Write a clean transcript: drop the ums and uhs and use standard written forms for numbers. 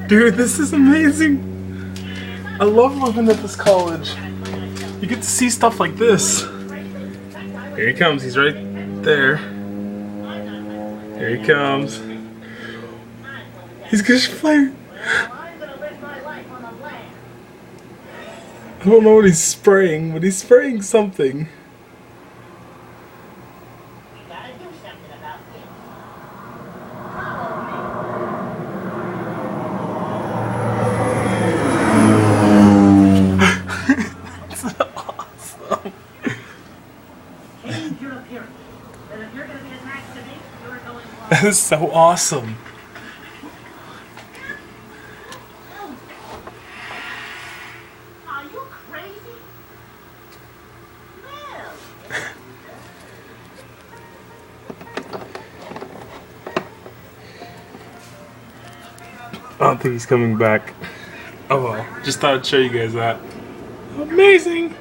Dude, this is amazing. I love living at this college. You get to see stuff like this. Here he comes, he's right there. Here he comes. He's gonna fire. I don't know what he's spraying, but he's spraying something. That's awesome. That is so awesome. Are you crazy? Well. I don't think he's coming back. Oh well, just thought I'd show you guys that. Amazing!